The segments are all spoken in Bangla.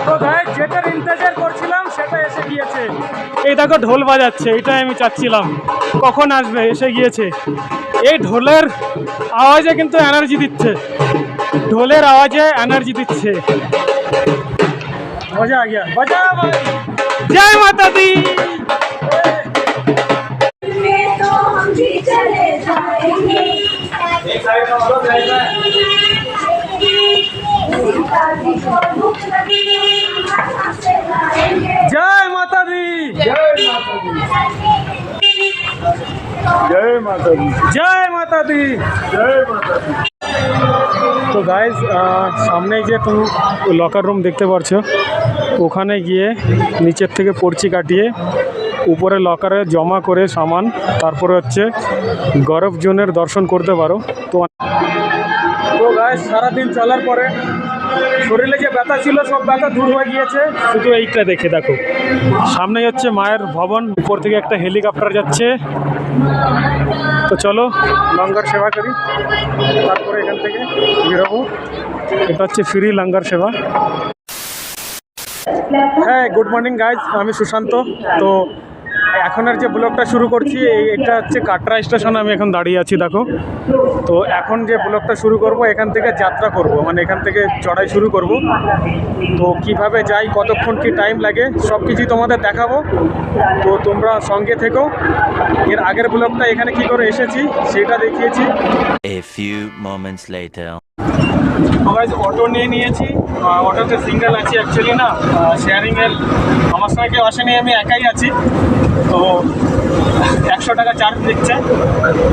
তো গাইস যেটার ইন্তজার করছিলাম সেটা এসে গিয়েছে। এই দেখো ঢোল বাজাচ্ছে, এটাই আমি চাচ্ছিলাম কখন আসবে, এসে গিয়েছে। এই ঢোলের আওয়াজে কিন্তু এনার্জি দিচ্ছে, ঢোলের আওয়াজে এনার্জি দিচ্ছে। মজা আ গিয়া, বাজা ভাই। জয় মাতা দি। जय माता दी, जय माता दी, जय माता दी, जय माता दी। তো গাইজ সামনে যে তুমি লকার রুম দেখতে পাচ্ছ, ওখানে গিয়ে নিচের থেকে পর্চি কাটিয়ে উপরে লকারে জমা করে সামান, তারপরে হচ্ছে গরফ জোনের দর্শন করতে পারো। তো গাইজ সারাদিন চলার পরে শরীরে যে ব্যথা ছিল সব ব্যথা দূর হয়ে গিয়েছে। শুধু এইটা দেখে দেখো, সামনেই হচ্ছে মায়ের ভবন, উপর থেকে একটা হেলিকপ্টার যাচ্ছে। তো চলো লঙ্গর সেবা করি, তারপরে এখান থেকে বেরোবো। এটা হচ্ছে ফ্রি লঙ্গর সেবা। হ্যাঁ, গুড মর্নিং গাইজ, আমি সুশান্ত। তো এখনের যে ব্লগটা শুরু করছি, এটা হচ্ছে কাটরা স্টেশনে আমি এখন দাঁড়িয়ে আছি দেখো। তো এখন যে ব্লগটা শুরু করব, এখান থেকে যাত্রা করব, মানে এখান থেকে চড়াই শুরু করব। তো কিভাবে যাই, কতক্ষণ কি টাইম লাগে, সব কিছুই তোমাদের দেখাবো। তো তোমরা সঙ্গে থেকো। এর আগের ব্লগটা এখানে কি করে এসেছি সেটা দেখিয়েছি। A few moments later. Auto নিয়ে নিয়েছি, অটোতে সিঙ্গেল আছি অ্যাকচুয়ালি, না শেয়ারিংয়ের আমার সঙ্গে কেউ আসেনি, আমি একাই আছি। तो 100 টাকা चार्ज दिखते हैं।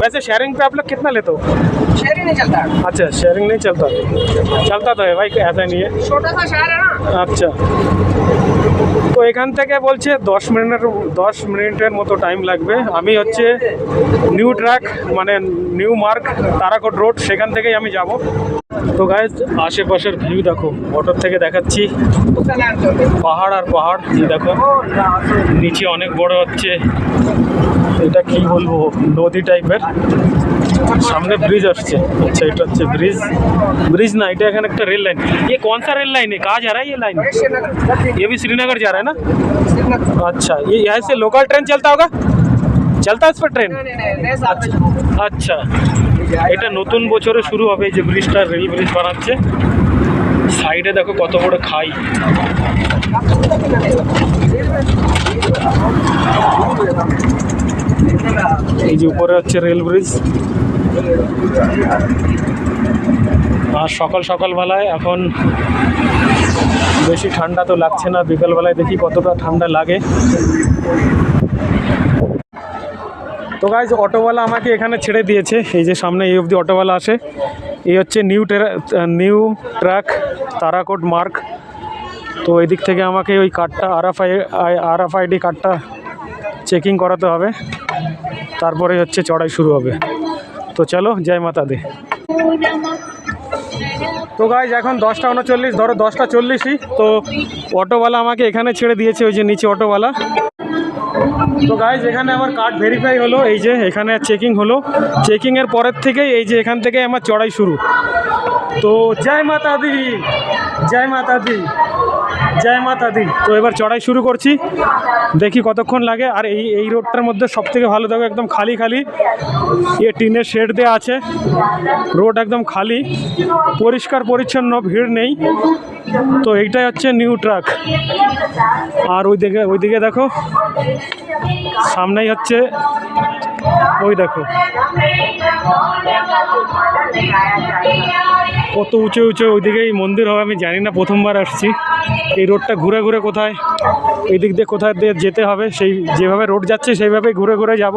वैसे शेयरिंग पे आप लोग कितना लेते हो? शेयरिंग नहीं चलता। अच्छा, शेयरिंग नहीं चलता, चलता तो है भाई, ऐसा नहीं है। छोटा सा शहर है ना। আচ্ছা, তো এখান থেকে বলছে 10 মিনিটের মতো টাইম লাগবে। আমি হচ্ছে নিউ ট্র্যাক মানে নিউ মার্গ তারাকোট রোড, সেখান থেকেই আমি যাব। তো গাইজ আশেপাশের ভিউ দেখো, অটোর থেকে দেখাচ্ছি পাহাড় আর পাহাড়। এই দেখো নিচে অনেক বড় হচ্ছে, এটা কি বলবো, নদী টাইপের। सामने ब्रिज আসছে। अच्छा, এটা হচ্ছে ब्रिज ना, এটা এখানে একটা रेल लाइन। ये कौन सा रेल लाइन है, कहाँ जा रहा है ये लाइन? ये भी श्रीनगर जा रहा है ना? अच्छा, ये यहाँ से लोकल ट्रेन चलता होगा, चलता है इस पर ट्रेन? अच्छा, এটা নতুন বছরে শুরু হবে, এই যে ব্রিজটা, রেল ব্রিজ বানাচ্ছে। সাইডে দেখো কত বড় খাই। এই যে উপরে হচ্ছে রেল ব্রিজ। আর সকালবেলায় এখন বেশি ঠান্ডা তো লাগছে না, বিকালবেলায় দেখি কতটা ঠান্ডা লাগে। তো গাইজ অটোওয়ালা আমাকে এখানে ছেড়ে দিয়েছে, এই যে সামনে এই অবধি অটোওয়ালা আসে। এই হচ্ছে নিউ ট্র্যাক তারাকোট মার্গ। তো এই দিক থেকে আমাকে ওই কার্ডটা RFID কার্ডটা চেকিং করাতে হবে, তারপরে হচ্ছে চড়াই শুরু হবে। তো চলো, জয় মাতা দি। তো গাইজ এখন 10:39, ধরো 10:40ই। তো অটোওয়ালা আমাকে এখানে ছেড়ে দিয়েছে, ওই যে নিচে অটোওয়ালা। তো গাইজ এখানে আমার কার্ড ভেরিফাই হলো, এই যে এখানে চেকিং হলো। চেকিংয়ের পরের থেকেই এই যে এখান থেকে আমার চড়াই শুরু। তো জয় মাতা দি, জয় মাতা দি, জয় মাতা দি। তো এবার চড়াই শুরু করছি, দেখি কতক্ষণ লাগে। আর এই রোডটার মধ্যে সবথেকে ভালো দেখো, একদম খালি এ টিনের শেড দেওয়া আছে, রোড একদম খালি, পরিষ্কার পরিচ্ছন্ন, ভিড় নেই। তো এইটাই হচ্ছে নিউ ট্র্যাক। আর ওইদিকে দেখো সামনেই হচ্ছে, ওই দেখো কত উঁচু ওইদিকেই মন্দির হবে। আমি জানি না, প্রথমবার আসছি। এই রোডটা ঘুরে কোথায়, এই দিক দিয়ে কোথায় দিয়ে যেতে হবে, সেই যেভাবে রোড যাচ্ছে সেইভাবেই ঘুরে যাব।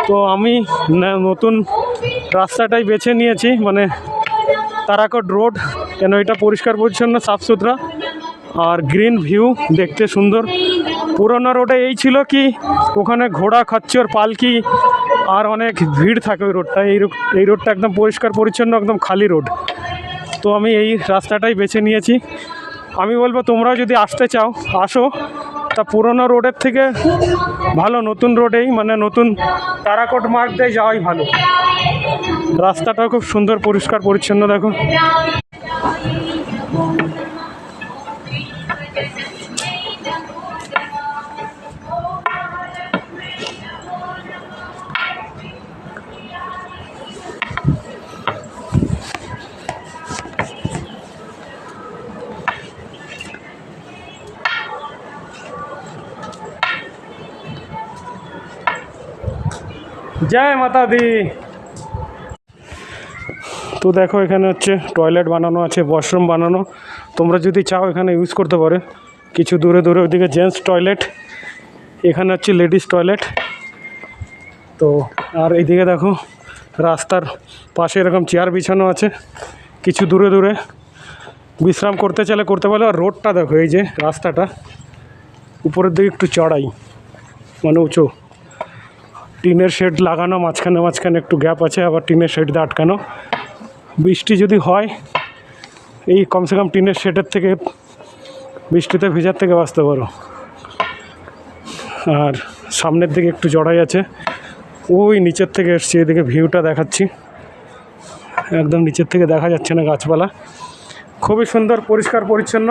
তো আমি নতুন রাস্তাটাই বেছে নিয়েছি, মানে তারাকোট রোড, কেন এটা পরিষ্কার পরিচ্ছন্ন, সাফ সুতরা আর গ্রিন ভিউ, দেখতে সুন্দর। পুরোনো রোডে এই ছিল কি, ওখানে ঘোড়া খচ্চর পালকি আর অনেক ভিড় থাকে ওই রোডটা। এই রোডটা একদম পরিষ্কার পরিচ্ছন্ন, একদম খালি রোড। তো আমি এই রাস্তাটাই বেছে নিয়েছি। আমি বলবো তোমরাও যদি আসতে চাও আসো, তা পুরোনো রোডের থেকে ভালো নতুন রোডেই, মানে নতুন তারাকোট মার্গ দিয়ে যাওয়াই ভালো। রাস্তাটা খুব সুন্দর, পরিষ্কার পরিচ্ছন্ন দেখো। জয় মাতা দি। তো দেখো এখানে হচ্ছে টয়লেট বানানো আছে, ওয়াশরুম বানানো, তোমরা যদি চাও এখানে ইউজ করতে পারো। কিছু দূরে দূরে ওইদিকে জেন্টস টয়লেট, এখানে হচ্ছে লেডিস টয়লেট। তো আর এইদিকে দেখো রাস্তার পাশে এরকম চেয়ার বিছানো আছে, কিছু দূরে দূরে বিশ্রাম করতে চাইলে করতে পারো। আর রোডটা দেখো, এই যে রাস্তাটা উপরের দিকে একটু চড়াই, মানে উঁচু, টিনের শেড লাগানো, মাঝখানে মাঝখানে একটু গ্যাপ আছে, আবার টিনের শেড দিয়ে আটকানো। বৃষ্টি যদি হয় এই কমসে কম টিনের শেডের থেকে বৃষ্টিতে ভেজার থেকে বাঁচতে পারো। আর সামনের দিকে একটু জড়াই আছে, ওই নিচের থেকে এসছি, এদিকে ভিউটা দেখাচ্ছি, একদম নিচের থেকে দেখা যাচ্ছে না গাছপালা, খুবই সুন্দর পরিষ্কার পরিচ্ছন্ন।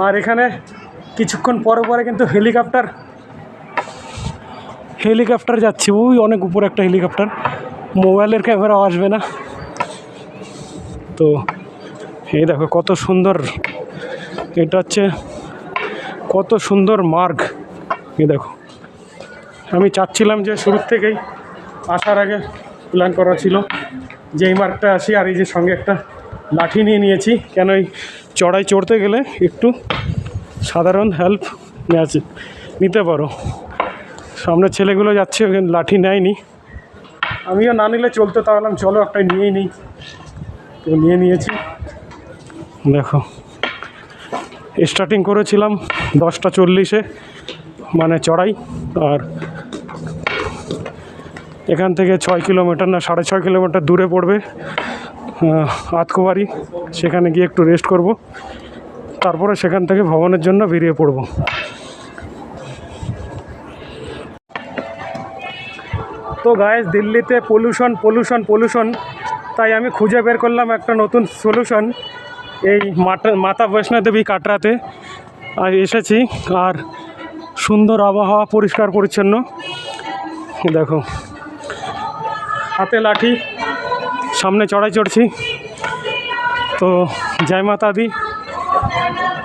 আর এখানে কিছুক্ষণ পরে পরে কিন্তু হেলিকপ্টার যাচ্ছে, ওই অনেক উপরে একটা হেলিকপ্টার, মোবাইলের ক্যামেরাও আসবে না। তো এই দেখো কত সুন্দর, এটা হচ্ছে কত সুন্দর মার্গ। এই দেখো, আমি চাচ্ছিলাম যে শুরুর থেকেই আসার আগে প্ল্যান করা ছিল যে এই মার্গটা আসি, আর এই যে সঙ্গে একটা লাঠি নিয়ে নিয়েছি, কেন এই চড়াই চড়তে গেলে একটু সাধারণ হেল্প নিতে পারো। সামনের ছেলেগুলো যাচ্ছে, ওখানে লাঠি নেয়নি, আমিও না নিলে চলতে, তাহলে চলো একটা নিয়েই নিই, তো নিয়ে নিয়েছি। দেখো স্টার্টিং করেছিলাম 10:40-এ মানে চড়াই, আর এখান থেকে 6 কিলোমিটার না 6.5 কিলোমিটার দূরে পড়বে আতকোবাড়ি, সেখানে গিয়ে একটু রেস্ট করব, তারপরে সেখান থেকে ভবনের জন্য বেরিয়ে পড়ব। তো গাইস, দিল্লিতে পলিউশন, তাই আমি খুঁজে বের করলাম একটা নতুন সলিউশন। এই মাতা বৈষ্ণো দেবী কাটরাতে আর এসেছি, আর সুন্দর আবহাওয়া, পরিষ্কার পরিচ্ছন্ন। দেখো হাতে লাঠি, সামনে চড়াই চড়ছি। তো জয় মাতা দি,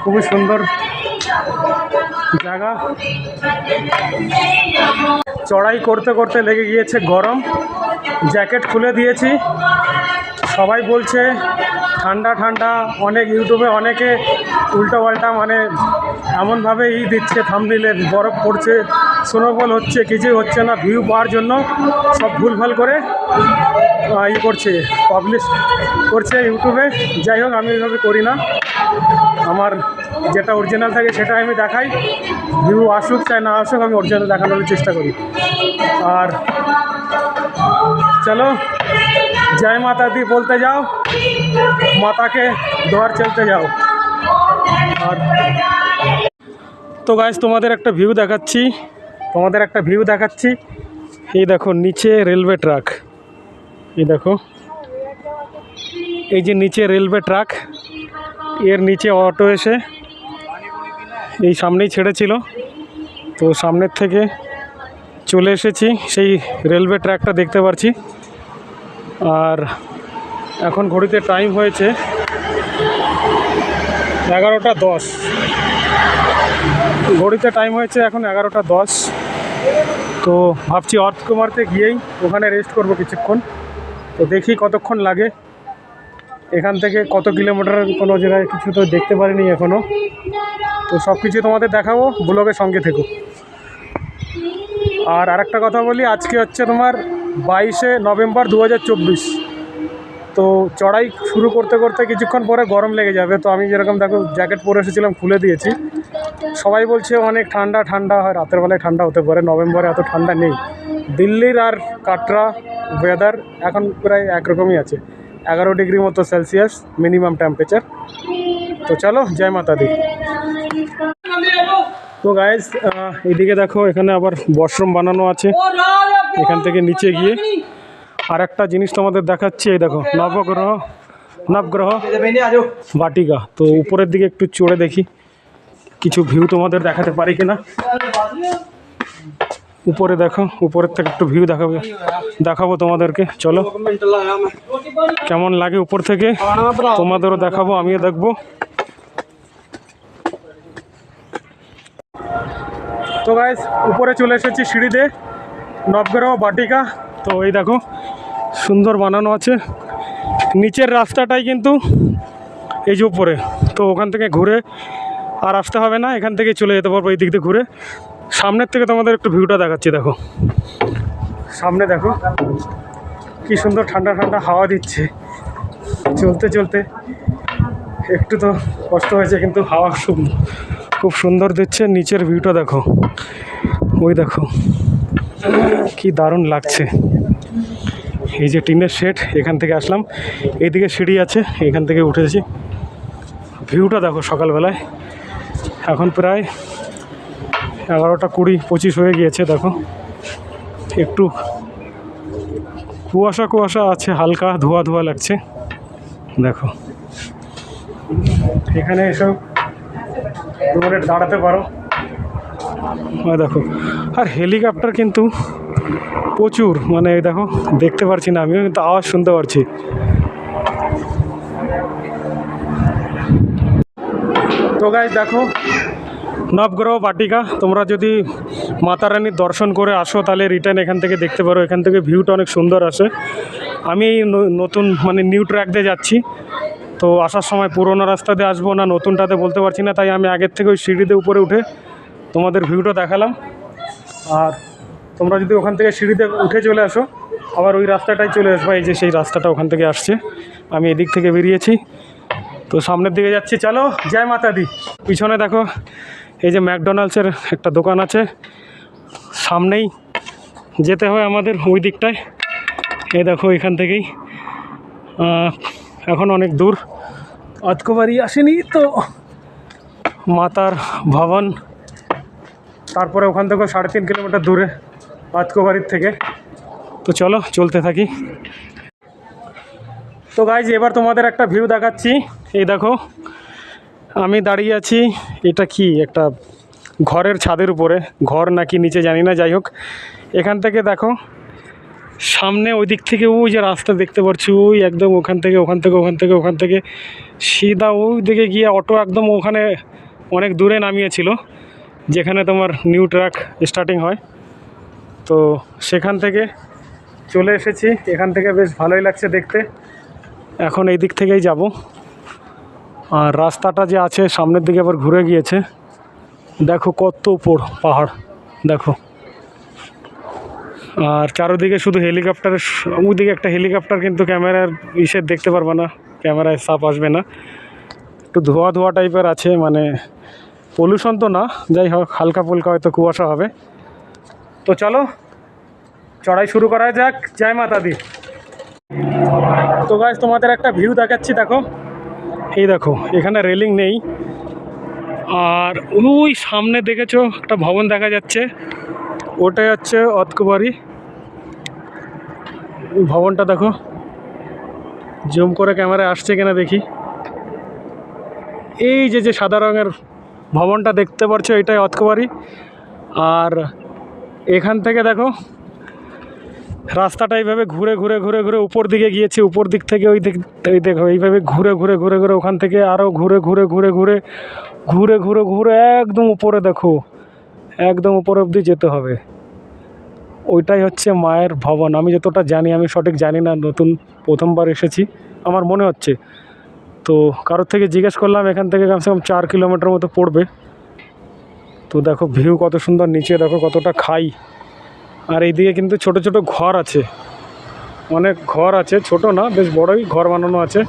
খুবই সুন্দর জায়গা। চড়াই করতে করতে লেগে গিয়েছে গরম, জ্যাকেট খুলে দিয়েছি। সবাই বলছে ঠান্ডা ঠান্ডা, অনেক ইউটিউবে অনেকে উল্টোপাল্টা মানে এমনভাবে দিচ্ছে থাম্বনেইলে, বরফ পড়ছে, স্নোফল হচ্ছে, কিছুই হচ্ছে না, ভিউ পাওয়ার জন্য সব ভুলভাল করে করছে, পাবলিশ করছে ইউটিউবে। যাই হোক, আমি এইভাবে করি না, আমার যেটা অরিজিনাল থাকে সেটা আমি দেখাই, ভিউ আসুক চাই না আসুক, আমি অরিজিনাল দেখানোর চেষ্টা করি। আর চলো জয় মাতা দি বলতে যাও, মাতাকে দোয়ার চলতে যাও। আর তো গাইস, তোমাদের একটা ভিউ দেখাচ্ছি, এই দেখো নিচে রেলওয়ে ট্র্যাক, এই দেখো এই যে নিচে রেলওয়ে ট্র্যাক, এর নিচে অটো এসে এই সামনেই ছেড়েছিল, তো সামনের থেকে চলে এসেছি, সেই রেলওয়ে ট্র্যাকটা দেখতে পাচ্ছি। আর এখন ঘড়িতে টাইম হয়েছে 11:10, ঘড়িতে টাইম হয়েছে এখন 11:10। তো ভাবছি অর্থকুমারতে গিয়েই ওখানে রেস্ট করব কিছুক্ষণ, তো দেখি কতক্ষণ লাগে, এখান থেকে কত কিলোমিটার কোনো জায়গায় কিছু তো দেখতে পারিনি এখনও। তো সব কিছু তোমাদের দেখাবো, ব্লগের সঙ্গে থেকো। আর আরেকটা কথা বলি, আজকে হচ্ছে তোমার 22শে নভেম্বর 2024। তো চড়াই শুরু করতে করতে কিছুক্ষণ পরে গরম লেগে যাবে। তো আমি যেরকম দেখো জ্যাকেট পরে এসেছিলাম, খুলে দিয়েছি। সবাই বলছে অনেক ঠান্ডা হয়, রাতের বেলায় ঠান্ডা হতে পারে, নভেম্বরে এত ঠান্ডা নেই। দিল্লির আর কাটরা ওয়েদার এখন প্রায় একরকমই আছে, 11 ডিগ্রি মতো সেলসিয়াস মিনিমাম টেম্পারেচার। তো চলো জয় মাতা দি। তো গাইস, এদিকে দেখো এখানে আবার ওয়াশরুম বানানো আছে, এখান থেকে নিচে গিয়ে আর একটা জিনিস তোমাদের দেখাচ্ছি, এই দেখো নবগ্রহ বাটিকা। তো উপরের দিকে একটু চড়ে দেখি কিছু ভিউ তোমাদের দেখাতে পারি কিনা। উপরে দেখো, উপরের থেকে একটু ভিউ দেখাবো তোমাদেরকে, চলো কেমন লাগে উপর থেকে তোমাদেরও দেখাবো, আমিও দেখবো। তো গাইস, উপরে চলে এসেছি সিঁড়িতে, নবগ্রহ বাটিকা। তো এই দেখো সুন্দর বানানো আছে, নিচের রাস্তাটাই কিন্তু এই যে উপরে। তো ওখান থেকে ঘুরে আর আসতে হবে না, এখান থেকে চলে যেতে পারবো এই দিক দিয়ে ঘুরে। সামনের থেকে তোমাদের একটু ভিউটা দেখাচ্ছি। দেখো সামনে দেখো কি সুন্দর ঠান্ডা ঠান্ডা হাওয়া দিচ্ছে। চলতে চলতে একটু তো কষ্ট হয়েছে, কিন্তু হাওয়া খুব সুন্দর দিচ্ছে। নিচের ভিউটা দেখো, ওই দেখো কি দারুণ লাগছে। এই যে টিনের শেড, এখান থেকে আসলাম, এইদিকে সিঁড়ি আছে, এখান থেকে উঠেছি। ভিউটা দেখো সকালবেলায়, এখন প্রায় 11টা 20-25 হয়ে গিয়েছে। দেখো একটু কুয়াশা কুয়াশা আছে, হালকা ধোয়া ধোয়া লাগছে। দেখো এখানে এসব 2 মিনিট দাঁড়াতে পারো। দেখো আর হেলিকপ্টার কিন্তু প্রচুর, মানে দেখো দেখতে পারছি না আমিও, কিন্তু আওয়াজ শুনতে পারছি। তো গাইস দেখো নবগ্রহ বাটিকা, তোমরা যদি মাতা রানীর দর্শন করে আসো তাহলে রিটার্ন এখান থেকে দেখতে পারো। এখান থেকে ভিউটা অনেক সুন্দর আসে। আমি নতুন মানে নিউ ট্র্যাক দিয়ে যাচ্ছি, তো আসার সময় পুরোনো রাস্তা দিয়ে আসবো না নতুনটাতে বলতে পারছি না, তাই আমি আগের থেকে ওই সিঁড়িতে উপরে উঠে তোমাদের ভিউটা দেখালাম। আর তোমরা যদি ওখান থেকে সিঁড়িতে উঠে চলে আসো, আবার ওই রাস্তাটাই চলে আসবো। এই যে সেই রাস্তাটা ওখান থেকে আসছে, আমি এদিক থেকে বেরিয়েছি, তো সামনের দিকে যাচ্ছি। চলো জয় মাতা দি। পিছনে দেখো এই যে ম্যাকডোনাল্ডসের একটা দোকান আছে, সামনেই যেতে হয় আমাদের ওই দিকটায়। এই দেখো এখান থেকেই এখন অনেক দূর, অতকবাড়ি আসেনি তো মাতার ভবন, তারপরে ওখান থেকে 3.5 কিলোমিটার দূরে অতকবাড়ির থেকে। তো চলো চলতে থাকি। তো গাইজ এবার তোমাদের একটা ভিউ দেখাচ্ছি। এই দেখো আমি দাঁড়িয়ে আছি, এটা কি একটা ঘরের ছাদের উপরে, ঘর নাকি নিচে জানি না, যাই হোক এখান থেকে দেখো সামনে ওই দিক থেকে ওই যে রাস্তা দেখতে পাচ্ছি, ওই একদম ওখান থেকে সিধা ওই দিকে গিয়ে অটো একদম ওখানে অনেক দূরে নামিয়েছিল, যেখানে তোমার নিউ ট্র্যাক স্টার্টিং হয়। তো সেখান থেকে চলে এসেছি, এখান থেকে বেশ ভালোই লাগছে দেখতে। এখন এই দিক থেকেই যাব। আর রাস্তাটা যে আছে সামনের দিকে আবার ঘুরে গিয়েছে। দেখো কত উপর পাহাড় দেখো, আর চারোদিকে শুধু হেলিকপ্টারের, ওইদিকে একটা হেলিকপ্টার, কিন্তু ক্যামেরার ইসের দেখতে পারবে না, ক্যামেরায় সাপ আসবে না, একটু ধোয়া ধোয়া টাইপের আছে, মানে পলিউশন তো না, যাই হোক হালকা ফুলকা হয়তো কুয়াশা হবে। তো চলো চড়াই শুরু করা যাক। জয় মাতা দি। তো গাইস তোমাদের একটা ভিউ দেখাচ্ছি। দেখো এই দেখো এখানে রেলিং নেই, আর ওই সামনে দেখেছো একটা ভবন দেখা যাচ্ছে, ওটাই হচ্ছে অতকবাড়ি ভবনটা। দেখো জুম করে ক্যামেরায় আসছে কিনা দেখি। এই যে সাদা রঙের ভবনটা দেখতে পাচ্ছ, এটাই অতকবাড়ি। আর এখান থেকে দেখো রাস্তাটা এইভাবে ঘুরে উপর দিকে গিয়েছে, উপর দিক থেকে ওই দেখো এইভাবে ঘুরে ওখান থেকে আরও ঘুরে একদম উপরে, দেখো একদম উপর অবধি যেতে হবে। ওইটাই হচ্ছে মায়ের ভবন। আমি যতটা জানি, আমি সঠিক জানি না, নতুন প্রথমবার এসেছি আমার মনে হচ্ছে। তো কারোর থেকে জিজ্ঞেস করলাম, এখান থেকে কমসে কম 4 কিলোমিটার মতো পড়বে। তো দেখো ভিউ কত সুন্দর, নিচে দেখো কতটা খাই। আর এইদিকে কিন্তু ছোট ছোট ঘর আছে, অনেক ঘর আছে, ছোট না বেশ বড়ই ঘর বানানো আছে।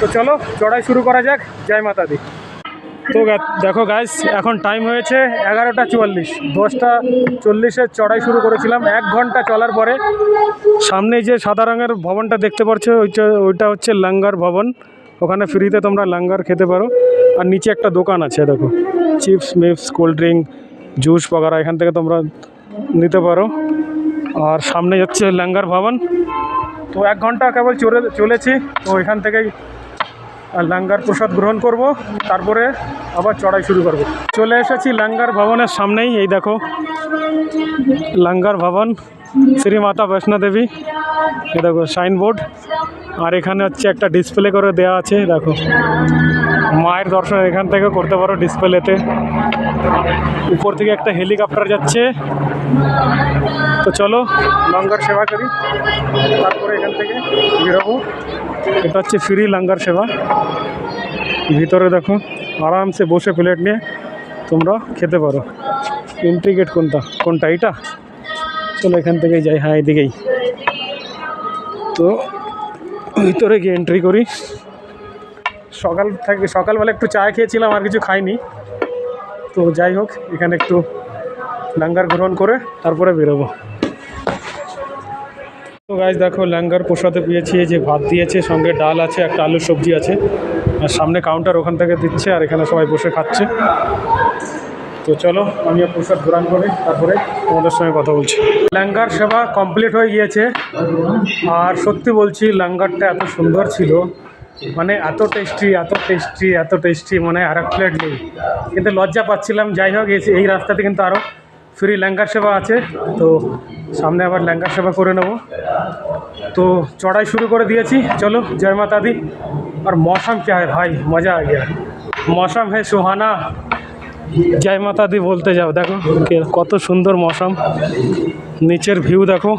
তো চলো চড়াই শুরু করা যাক। জয় মাতা দি। তো দেখো গাইস এখন টাইম হয়েছে 11:44, 10:40-এ চড়াই শুরু করেছিলাম। 1 ঘন্টা চলার পরে সামনে যে সাদা রঙের ভবনটা দেখতে পাচ্ছ, ওইটা হচ্ছে লঙ্গর ভবন। ওখানে ফ্রিতে তোমরা লঙ্গর খেতে পারো। আর নিচে একটা দোকান আছে দেখো, চিপস মিপস কোল্ড ড্রিঙ্ক জুস বগারা, এখান থেকে তোমরা নিতে পারো। আর সামনে হচ্ছে লঙ্গর ভবন। তো 1 ঘন্টা কেবল চলেছি, তো এখান থেকেই লঙ্গর প্রসাদ গ্রহণ করব, তারপরে আবার চড়াই শুরু করব। চলে এসেছি লঙ্গর ভবনের সামনেই। এই দেখো লঙ্গর ভবন শ্রী মাতা বৈষ্ণো দেবী, এই দেখো সাইনবোর্ড। আর এখানে হচ্ছে একটা ডিসপ্লে করে দেওয়া আছে, দেখো মায়ের দর্শন এখান থেকে করতে পারো ডিসপ্লেতে। উপর থেকে একটা হেলিকপ্টার যাচ্ছে। তো চলো লঙ্গর সেবা করি, তারপরে এখান থেকে বেরোবো। এটা হচ্ছে ফ্রি লঙ্গর সেবা। ভিতরে দেখো আরামসে বসে প্লেট নিয়ে তোমরা খেতে পারো। এন্ট্রি গেট কোনটা এটা? চলো এখান থেকেই যাই, হ্যাঁ এদিকেই। তো ভিতরে গিয়ে এন্ট্রি করি। সকালবেলা একটু চা খেয়েছিলাম, আর কিছু খাইনি। তো যাই হোক, এখানে একটু লঙ্গর গ্রহণ করে তারপরে বেরোবো। তো গাইস দেখো লঙ্গর প্রসাদে পেয়েছি, এই যে ভাত দিয়েছে, সঙ্গে ডাল আছে, একটা আলুর সবজি আছে, আর সামনে কাউন্টার ওখান থেকে দিচ্ছে, আর এখানে সবাই বসে খাচ্ছে। তো চলো আমিও প্রসাদ গ্রহণ করি, তারপরে তোমাদের সঙ্গে কথা বলছি। লঙ্গর সেবা কমপ্লিট হয়ে গিয়েছে, আর সত্যি বলছি লঙ্গরটা এত সুন্দর ছিল, মানে এত টেস্টি, মানে আর এক প্লেট নেই। কিন্তু লজ্জা পাচ্ছিলাম। যাই হোক, এই রাস্তাতে কিন্তু আরও ফ্রি লঙ্গর সেবা আছে, তো সামনে আবার লঙ্গর সেবা করে নেব। তো চড়াই শুরু করে দিয়েছি, চলো জয় মাতা दी। और मौसम क्या है भाई, मज़ा आ गया। मौसम है सुहाना, जय माता दी बोलते जाओ। देखो কত সুন্দর मौसम, নিচের ভিউ দেখো।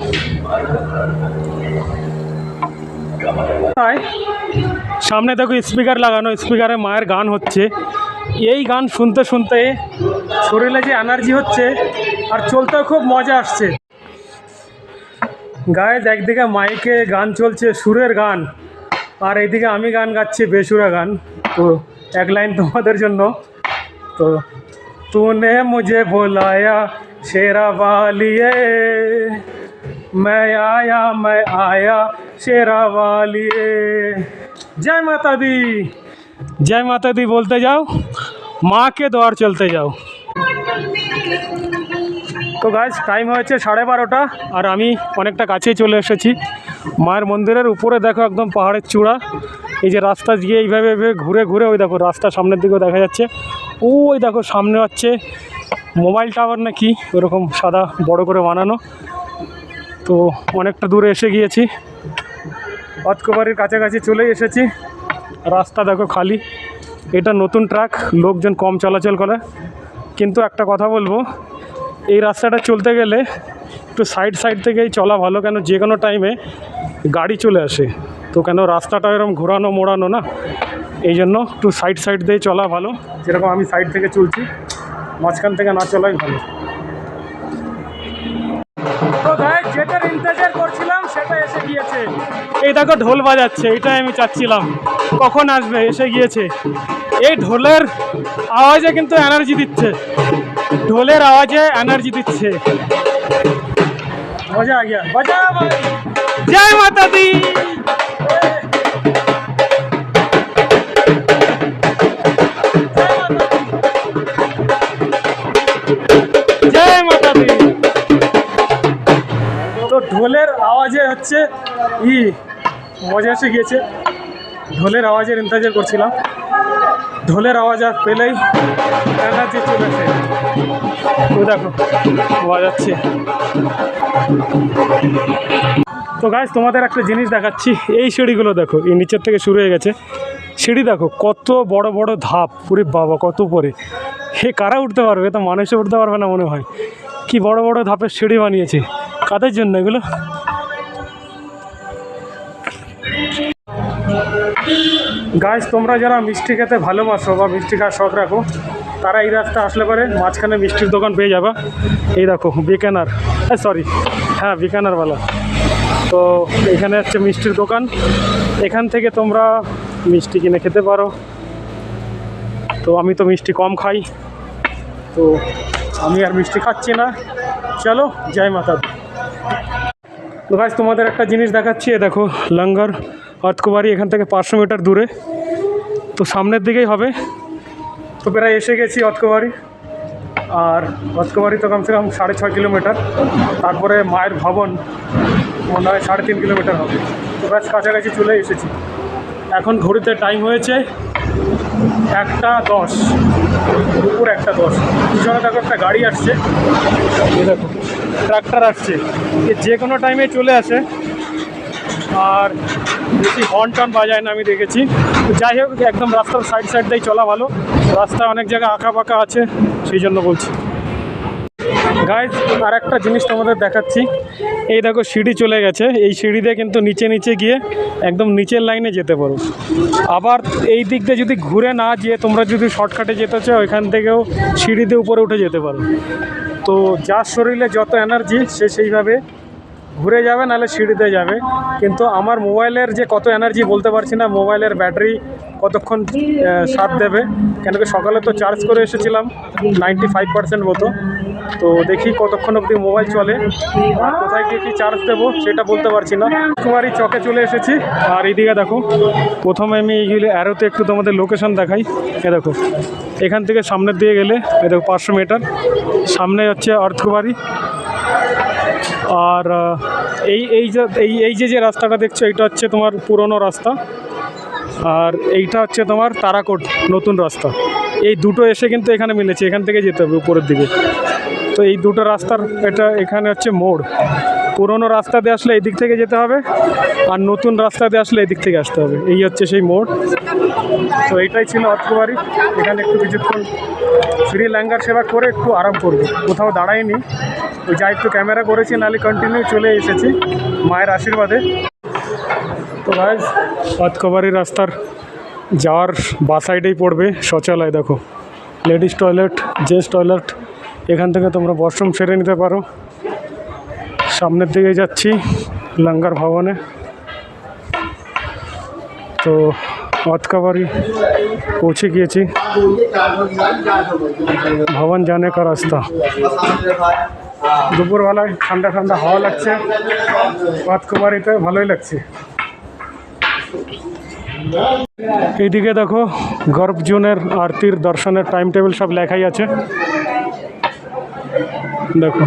সামনে দেখো স্পিকার লাগানো, স্পিকারে মায়ের গান হচ্ছে। এই গান শুনতে শুনতে শরীরে যে এনার্জি হচ্ছে, আর চলতেও খুব মজা আসছে। গায়ে একদিকে মাইকে গান চলছে, সুরের গান, আর এইদিকে আমি গান গাচ্ছি, বেসুরা গান। তো এক লাইন তোমাদের জন্য। তো तूने मुझे बुलाया शेरा वालिए, मैं आया शेरा वालिए। जय माता दी, जय माता दी बोलते जाओ, माँ के द्वार चलते जाओ। তো গাইস টাইম হয়েছে 12:30, আর আমি অনেকটা কাছেই চলে এসেছি মায়ের মন্দিরের উপরে। দেখো একদম পাহাড়ের চূড়া। এই যে রাস্তা গিয়ে এইভাবে ঘুরে ঘুরে, ওই দেখো রাস্তা সামনের দিকেও দেখা যাচ্ছে। ওই দেখো সামনে হচ্ছে মোবাইল টাওয়ার নাকি, ওরকম সাদা বড় করে বানানো। তো অনেকটা দূরে এসে গিয়েছি, অতকবাড়ির কাছাকাছি চলেই এসেছি। রাস্তা দেখো খালি, এটা নতুন ট্রাক, লোকজন কম চলাচল করে। কিন্তু একটা কথা বলবো, এই রাস্তাটা চলতে গেলে একটু সাইড থেকেই চলা ভালো, কেন যে কোনো টাইমে গাড়ি চলে আসে। তো কেন রাস্তাটা এরকম ঘোরানো মোড়ানো না, এই জন্য একটু সাইড দিয়ে চলা ভালো। যেরকম আমি সাইড থেকে চলছি, মাঝখান থেকে না চলাই ভালো। তো গাইস যেটার ইন্তজার করছিলাম সেটা এসে গিয়েছে। এই দেখো ঢোল বাজাচ্ছে, এইটাই আমি চাচ্ছিলাম কখন আসবে, এসে গিয়েছে। এই ঢোলের আওয়াজে কিন্তু এনার্জি দিচ্ছে, ঢোলের আওয়াজে এনার্জি দিচ্ছে। মজা আ গিয়া, বাজা ভাই। জয় মাতা দি। জয় মাতা দি। তো ঢোলের আওয়াজে হচ্ছে মজা এসে গিয়েছে। ঢোলের আওয়াজের ইন্তজার করছিলাম, ঢোলের আওয়াজ আর পেলেই এনার্জি চলেছে। ও দেখো বাজাচ্ছে। তো গাইস তোমাদের একটা জিনিস দেখাচ্ছি, এই সিঁড়িগুলো দেখো, এই নিচের থেকে শুরু হয়ে গেছে সিঁড়ি। দেখো কত বড় বড় ধাপ, পুরি বাবা কত উপরে। হে কারা উঠতে পারবে, তো মানুষে উঠতে পারবে না মনে হয়। কি বড় বড় ধাপের সিঁড়ি বানিয়েছে, কাদের জন্য এগুলো? গাইস তোমরা যারা মিষ্টি খেতে ভালোবাসো বা মিষ্টি খাওয়ার শখ রাখো, তারা এই রাস্তা আসলে পরে মাঝখানে মিষ্টির দোকান পেয়ে যাবা। এই দেখো বিকানার, হ্যাঁ বিকানারওয়ালা। তো এখানে হচ্ছে মিষ্টির দোকান, এখান থেকে তোমরা মিষ্টি কিনে খেতে পারো। তো আমি তো মিষ্টি কম খাই, তো আমি আর মিষ্টি খাচ্ছি না। চলো জয় মাতা দি। তো গাইস তোমাদের একটা জিনিস দেখাচ্ছি, দেখো লঙ্গর অতকবাড়ি এখান থেকে 500 মিটার দূরে, তো সামনের দিকেই হবে। তো প্রায় এসে গেছি অতকবাড়ি, আর অতকবাড়ি তো কমসে কম 6.5 কিলোমিটার। তারপরে মায়ের ভবন মনে হয় 3.5 কিলোমিটার হবে। তো ব্যাস কাছাকাছি চলে এসেছি। এখন ঘড়িতে টাইম হয়েছে 1:10, দুপুর 1:10। পিছনে দেখো একটা গাড়ি আসছে, দেখো ট্রাক্টর আসছে, যে কোনো টাইমে চলে আসে। আর বেশি হর্ন টন বাজায় না আমি দেখেছি। তো যাই হোক, একদম রাস্তার সাইড দিয়েই চলা ভালো। রাস্তায় অনেক জায়গায় আঁকা বাঁকা আছে, সেই জন্য বলছি। গাইজ, আর একটা জিনিস তোমাদের দেখাচ্ছি। এই দেখো সিঁড়ি চলে গেছে, এই সিঁড়ি দিয়ে কিন্তু নিচে গিয়ে একদম নিচের লাইনে যেতে পারো। আবার এই দিক দিয়ে যদি ঘুরে না যেয়ে তোমরা যদি শর্টকাটে যেতে চাও, এখান থেকেও সিঁড়ি দিয়ে উপরে উঠে যেতে পারো। তো যার শরীরে যত এনার্জি সে সেইভাবে ঘুরে যাবে, নাহলে সিঁড়িতে যাবে। কিন্তু আমার মোবাইলের যে কত এনার্জি বলতে পারছি না, মোবাইলের ব্যাটারি কতক্ষণ সাথ দেবে, কেন কি সকালে তো চার্জ করে এসেছিলাম 95% মতো। তো দেখি কতক্ষণ অবধি মোবাইল চলে, আর কোথায় গিয়ে কী চার্জ দেবো সেটা বলতে পারছি না। একবারই চকে চলে এসেছি। আর এইদিকে দেখো, প্রথমে আমি এইগুলো অ্যারোতে একটু তোমাদের লোকেশন দেখাই। এ দেখো, এখান থেকে সামনের দিকে গেলে এ দেখো 500 মিটার সামনে হচ্ছে অর্থবাড়ি। আর এই যে রাস্তাটা দেখছো, এইটা হচ্ছে তোমার পুরনো রাস্তা, আর এইটা হচ্ছে তোমার তারাকোট নতুন রাস্তা। এই দুটো এসে কিন্তু এখানে মিলেছে, এখান থেকে যেতে হবে উপরের দিকে। তো এই দুটো রাস্তার এখানে হচ্ছে মোড়। পুরনো রাস্তা দিয়ে আসলে এই দিক থেকে যেতে হবে, আর নতুন রাস্তা দিয়ে আসলে এই দিক থেকে আসতে হবে। এই হচ্ছে সেই মোড়। তো এইটাই ছিল অর্থবাড়ি। এখানে একটু কিছুক্ষণ ফ্রি ল্যাঙ্গার সেবা করে একটু আরাম করবো, কোথাও দাঁড়াইনি। ওই যা একটু ক্যামেরা করেছি, নাহলে কন্টিনিউ চলে এসেছি মায়ের আশীর্বাদে। তো গাইজ, অর্থবাড়ি রাস্তার যাওয়ার বা সাইডেই পড়বে শৌচালয়। দেখো, লেডিস টয়লেট, জেন্টস টয়লেট। এখান থেকে তোমরা ওয়াশরুম সেরে নিতে পারো। সামনের দিকে যাচ্ছি লঙ্গার ভবনে। তো অর্থবাড়ি পৌঁছে গিয়েছি। ভবন জানে কা রাস্তা। দুপুরবেলায় ঠান্ডা হাওয়া লাগছে, অর্থবাড়িতে ভালোই লাগছে। এইদিকে দেখো, গর্ভজনের আরতির দর্শনের টাইম টেবিল সব লেখাই আছে। দেখো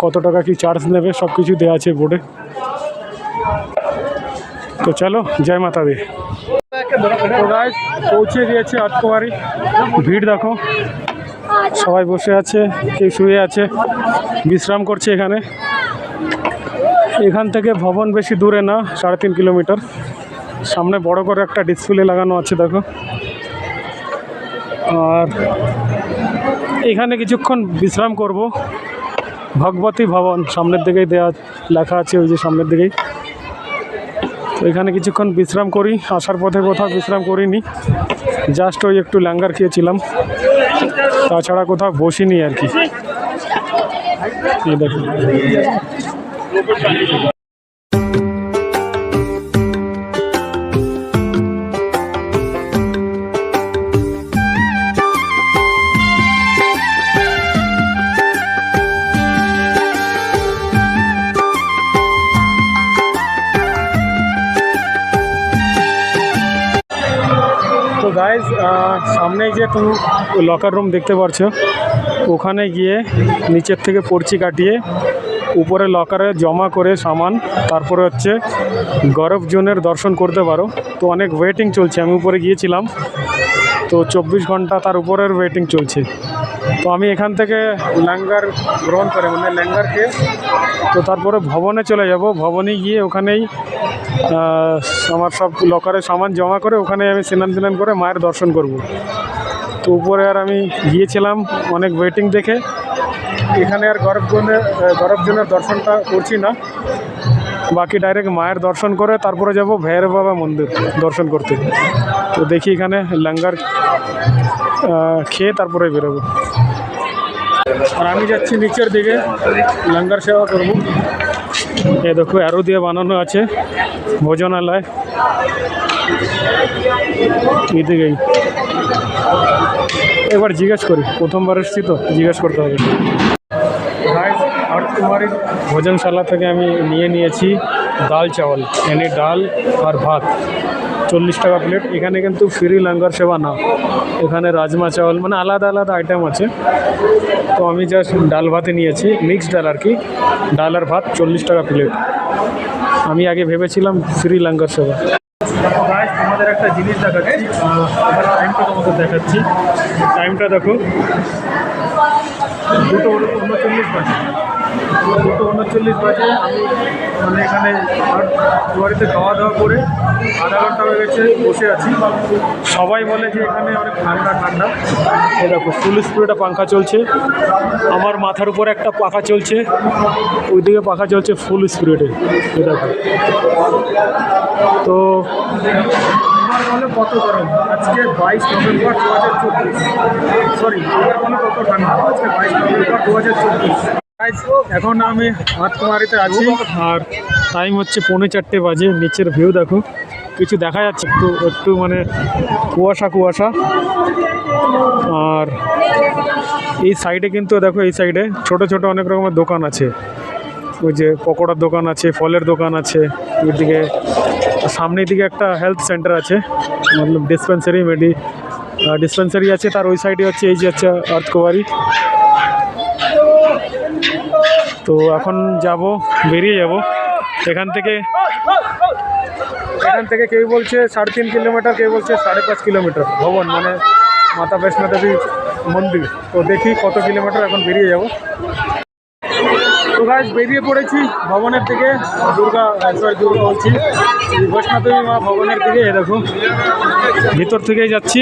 কত টাকা কি চার্জ নেবে, সব কিছু দেওয়া আছে বোর্ডে। তো চলো, জয় মাতা দি। তো গাইস, পৌঁছে গিয়েছে অর্থবাড়ি। ভিড় দেখো, সবাই বসে আছে, কেউ শুয়ে আছে, বিশ্রাম করছে এখানে। এখান থেকে ভবন বেশি দূরে না, 3.5 কিলোমিটার। সামনে বড় করে একটা ডিসপ্লে লাগানো আছে দেখো। আর এখানে কিছুক্ষণ বিশ্রাম করব। ভগবতী ভবন সামনের দিকেই দেওয়া লেখা আছে, ওই যে সামনের দিকেই। তো এখানে কিছুক্ষণ বিশ্রাম করি। আসার পথে কোথাও বিশ্রাম করিনি, জাস্ট ওই একটু ল্যাঙ্গার খেয়েছিলাম, তাছাড়া কোথাও বসিনি আর কি। এই দেখো, তো গাইজ, সামনে যে তুমি লকার রুম দেখতে পাচ্ছ, ওখানে গিয়ে নিচের থেকে পর্চি কাটিয়ে উপরে লকারে জমা করে সামান, তারপরে হচ্ছে গর্ভজনের দর্শন করতে পারো। তো অনেক ওয়েটিং চলছে, আমি উপরে গিয়েছিলাম, তো 24 ঘন্টা তার উপরের ওয়েটিং চলছে। তো আমি এখান থেকে ল্যাঙ্গার গ্রহণ করে, মানে ল্যাঙ্গার খেয়ে, তো তারপরে ভবনে চলে যাব। ভবনে গিয়ে ওখানেই আমার সব লকারে সামান জমা করে ওখানে আমি স্নান করে মায়ের দর্শন করব। তো উপরে আর আমি গিয়েছিলাম অনেক ওয়েটিং দেখে, এখানে আর গর্ভজনের দর্শনটা করছি না। বাকি ডাইরেক্ট মায়ের দর্শন করে তারপরে যাব ভৈরব বাবা মন্দির দর্শন করতে। তো দেখি এখানে ল্যাঙ্গার খেয়ে তারপরে বেরোবো। আর আমি যাচ্ছি নিচের দিকে ল্যাঙ্গার সেবা করব। এ দেখো, অ্যারো দিয়ে বানানো আছে ভোজনালয়, এদিকেই। এবার জিজ্ঞেস করি, প্রথমবার এসেছি তো জিজ্ঞেস করতে হবে। অর্থবাড়ির ভোজনশালা থেকে আমি নিয়েছি ডাল চাওয়াল, মানে ডাল আর ভাত, 40 টাকা প্লেট। এখানে কিন্তু ফ্রি লঙ্গার সেবা না, এখানে রাজমা চাওয়াল মানে আলাদা আলাদা আইটেম আছে। তো আমি জাস্ট ডাল ভাতে নিয়েছি, মিক্সড ডাল আর কি, ডাল আর ভাত 40 টাকা প্লেট। আমি আগে ভেবেছিলাম ফ্রি লঙ্গার সেবা। তোমাদের একটা জিনিস দেখাচ্ছি, টাইমটা তোমাদের দেখাচ্ছি। টাইমটা দেখো, 2:39 বাজে। 2:39 বাজে। আমি মানে এখানে বাড়িতে খাওয়া দাওয়া করে আধা ঘন্টা হয়ে গেছে বসে আছি। সবাই বলে যে এখানে অনেক ঠান্ডা ঠান্ডা। এই দেখো ফুল স্পিডে পাখা চলছে, আমার মাথার উপরে একটা পাখা চলছে, ওইদিকে পাখা চলছে ফুল স্পিডে। এই দেখো, তো আমার মনে কত গরম আজকে 22 নভেম্বর 2024। সরি, আমার মনে কত ঠান্ডা আজকে 22 নভেম্বর 2024। এখন আমি হাতকুমারিতে আছি আর টাইম হচ্ছে 3:45 বাজে। নিচের ভিউ দেখো, কিছু দেখা যাচ্ছে একটু একটু মানে কুয়াশা কুয়াশা। আর এই সাইডে কিন্তু দেখো, এই সাইডে ছোট ছোট অনেক রকমের দোকান আছে। ওই যে পকোড়ার দোকান আছে, ফলের দোকান আছে, ওইদিকে সামনের দিকে একটা হেলথ সেন্টার আছে, মতলব ডিসপেন্সারি আছে। তার ওই সাইডে হচ্ছে এই যে হচ্ছে আর্থকুমারী। তো এখন বেরিয়ে যাব এখান থেকে। কেউ বলছে 3.5 কিলোমিটার, কেউ বলছে 5.5 কিলোমিটার ভবন, মানে মাতা বৈষ্ণো দেবী মন্দির। তো দেখি কত কিলোমিটার, এখন বেরিয়ে যাব। তো গাইস বেরিয়ে পড়েছি ভবনের দিকে, দুর্গা বলছি বৈষ্ণো দেবী মা ভবনের দিকে। এ দেখো, ভিতর থেকেই যাচ্ছি।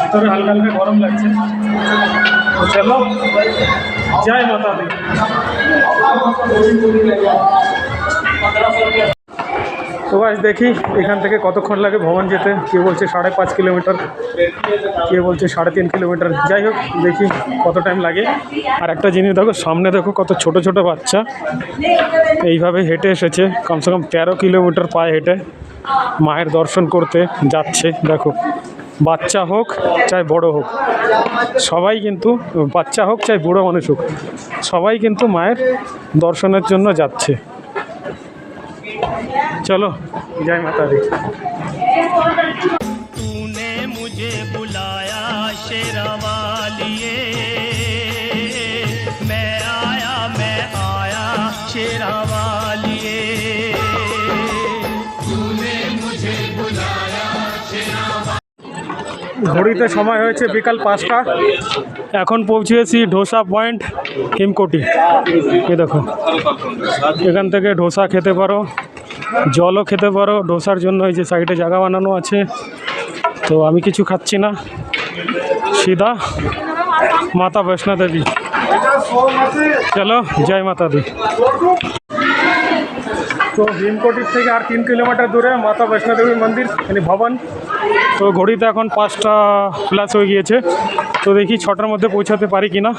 ভিতরে হালকা হালকা গরম লাগছে। চলো, জয় মাতা দি। তো গাইস দেখি এখান থেকে কতক্ষণ লাগে ভবন যেতে। কেউ বলছে 5.5 কিলোমিটার, কেউ বলছে 3.5 কিলোমিটার। যাই হোক, দেখি কত টাইম লাগে। আর একটা জিনিস দেখো, সামনে দেখো কত ছোট ছোট বাচ্চা এইভাবে হেঁটে এসেছে, কমসে কম 13 কিলোমিটার পায়ে হেঁটে মায়ের দর্শন করতে যাচ্ছে। দেখো, বাচ্চা হোক চাই বড় হোক, সবাই কিন্তু, বাচ্চা হোক চাই বুড়ো মানুষ হোক, সবাই কিন্তু মায়ের দর্শনের জন্য যাচ্ছে। চলো, জয় মাতা দি। तूने मुझे बुलाया शेरावालिए, मैं आया शेरावालिए। तूने मुझे बुलाया ঘড়িতে সময় হয়েছে বিকাল 5টা। এখন পৌঁছেছি ঢোসা পয়েন্ট হিমকোটি। এই দেখো, এখান থেকে ঢোসা খেতে পারো, জলও খেতে পারো। ঢোসার জন্য এই যে সাইডে জায়গা বানানো আছে। তো আমি কিছু খাচ্ছি না, সিধা মাতা বৈষ্ণো দেবী। চলো, জয় মাতা দি। তো হিমকোটির থেকে আর 3 কিলোমিটার দূরে মাতা বৈষ্ণো দেবী মন্দির, মানে ভবন। তো ঘড়িতে এখন 5টা প্লাস হয়ে গিয়েছে। তো দেখি 6টার মধ্যে পৌঁছাতে পারি কি না।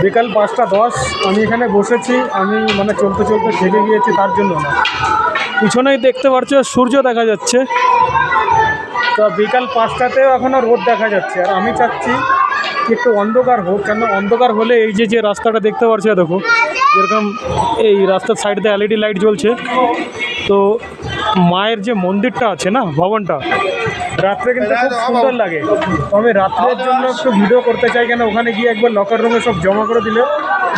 বিকাল 5:10 আমি এখানে বসেছি। আমি মানে চলতে চলতে থেকে গিয়েছি, তার জন্য না। পিছনেই দেখতে পাচ্ছ সূর্য দেখা যাচ্ছে। তো বিকাল 5টাতেও এখনও রোদ দেখা যাচ্ছে। আর আমি চাচ্ছি একটু অন্ধকার হোক, কেন অন্ধকার হলে এই যে রাস্তাটা দেখতে পাচ্ছ, দেখো যেরকম এই রাস্তার সাইড দিয়ে LED লাইট জ্বলছে। তো মায়ের যে মন্দিরটা আছে না, ভবনটা, রাত্রে কিন্তু খুব সুন্দর লাগে। তো আমি রাত্রের জন্য একটু ভিডিও করতে চাই, কেন ওখানে গিয়ে একবার লকার রুমে সব জমা করে দিলে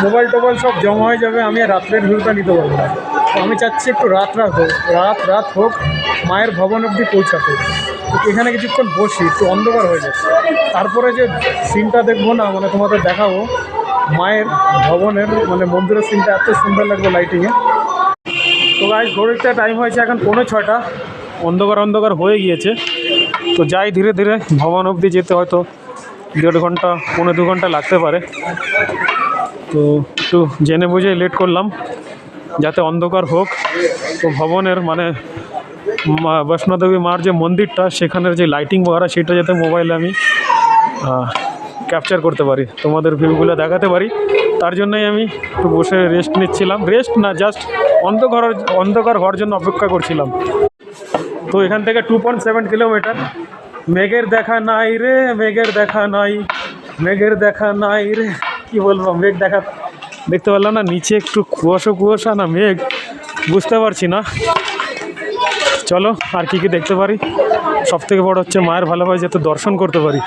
মোবাইল টোবাইল সব জমা হয়ে যাবে, আমি আর রাত্রের ভিউটা নিতে পারবো না। তো আমি চাচ্ছি একটু রাত হোক মায়ের ভবন অবধি পৌঁছাতে। এখানে কিছুক্ষণ বসি, একটু অন্ধকার হয়ে যায়, তারপরে যে সিনটা দেখবো না, মানে তোমাদের দেখাবো মায়ের ভবনের, মানে মন্দিরের সিনটা এত সুন্দর লাগবে লাইটিংয়ে। তো গাইস ঘড়িতে টাইম হয়েছে এখন 5:45, অন্ধকার হয়ে গিয়েছে। তো যাই ধীরে ধীরে, ভবন অবধি যেতে হয়তো 1.5 ঘন্টা 1.5-2 ঘন্টা লাগতে পারে। তো একটু জেনে বুঝে লেট করলাম, যাতে অন্ধকার হোক। তো ভবনের মানে বৈষ্ণো দেবী মার যে মন্দিরটা, সেখানের যে লাইটিং বগেরা, সেটা যাতে মোবাইলে আমি ক্যাপচার করতে পারি, তোমাদের ভিউগুলো দেখাতে পারি। তার জন্যই আমি একটু বসে রেস্ট নিচ্ছিলাম। রেস্ট না, জাস্ট অন্ধকার হওয়ার জন্য অপেক্ষা করছিলাম। তো এখান থেকে 2.7 কিলোমিটার। মেঘের দেখা নাই রে, মেঘের দেখা নাই রে, কী বলবো, মেঘ দেখতে পারলাম না। নিচে একটু কুয়াশা না মেঘ, বুঝতে পারছি না। চলো, আর কি দেখতে পারি। সবথেকে বড় হচ্ছে মায়ের ভালোভাবে যাতে দর্শন করতে পারি।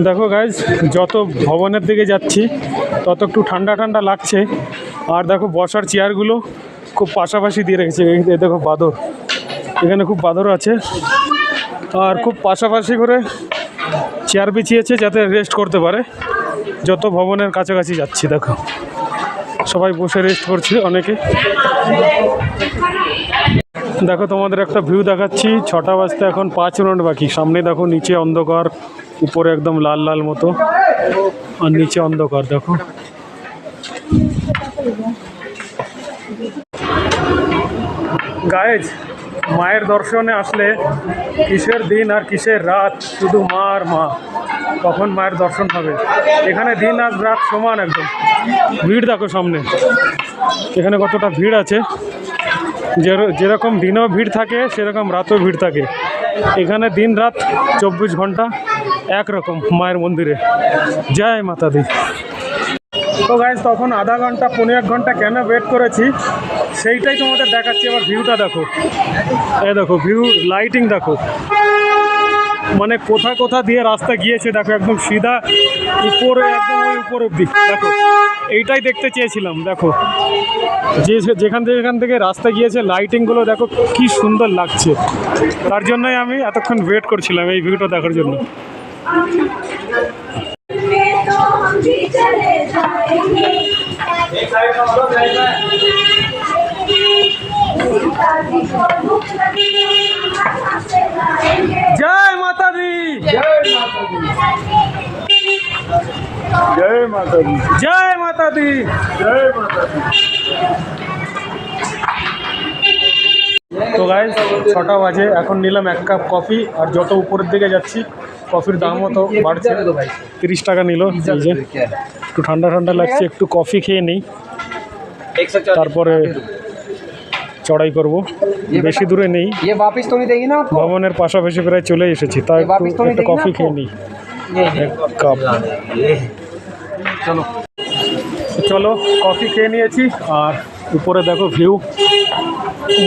দেখো গাইজ, যত ভবনের দিকে যাচ্ছি তত একটু ঠান্ডা লাগছে। আর দেখো বসার চেয়ারগুলো খুব পাশাপাশি দিয়ে রেখেছে। এই দেখো বাঁদর, এখানে খুব বাঁদর আছে। আর খুব পাশাপাশি করে চেয়ার বিছিয়েছে যাতে রেস্ট করতে পারে। যত ভবনের কাছাকাছি যাচ্ছি দেখো সবাই বসে রেস্ট করছে অনেকে। দেখো তোমাদের একটা ভিউ দেখাচ্ছি, 6টা বাজতে এখন 5 মিনিট বাকি। সামনে দেখো নিচে অন্ধকার, উপরে একদম লাল লাল মতো, আর নিচে অন্ধকার দেখো। গাইজ, মায়ের দর্শনে আসলে কিসের দিন আর কিসের রাত, শুধু মা আর মা। কখন মায়ের দর্শন হবে। এখানে দিন আর রাত সমান একদম। ভিড় দেখো সামনে, এখানে কতটা ভিড় আছে। যেরকম দিনেও ভিড় থাকে সেরকম রাতেও ভিড় থাকে। এখানে দিন রাত 24 ঘন্টা একরকম মায়ের মন্দিরে। জয় মাতা দি। তো গাইজ, তখন আধা ঘন্টা 1.5 ঘন্টা কেন ওয়েট করেছি সেইটাই তোমাদের দেখাচ্ছি। এবার ভিউটা দেখো, এই দেখো ভিউ, লাইটিং দেখো, মানে কোথা কোথা দিয়ে রাস্তা গিয়েছে দেখো, একদম সিধা উপরে, একদম ওই উপর অব্দি দেখো। এইটাই দেখতে চেয়েছিলাম। দেখো যেখান থেকে রাস্তা গিয়েছে, লাইটিংগুলো দেখো কি সুন্দর লাগছে। তার জন্যই আমি এতক্ষণ ওয়েট করছিলাম এই ভিউটা দেখার জন্য। জয় মাতা দি, जय माता दी, জয় মাতা দি। जय माता दी। তো গাইজ, 6টা বাজে, এখন নিলাম 1 কাপ কফি। আর যত উপরের দিকে যাচ্ছি কফির দামও তো বাড়ছে। 30 টাকা নিল। এই যে একটু ঠান্ডা ঠান্ডা লাগছে, একটু কফি খেয়ে নিই, তারপরে চড়াই করব। বেশি দূরে নেই, ভবনের পাশাপাশি প্রায় চলে এসেছি, তাই একটু কফি খেয়ে নিই 1 কাপ। চলো কফি খেয়ে নিয়েছি। আর উপরে দেখো ভিউ,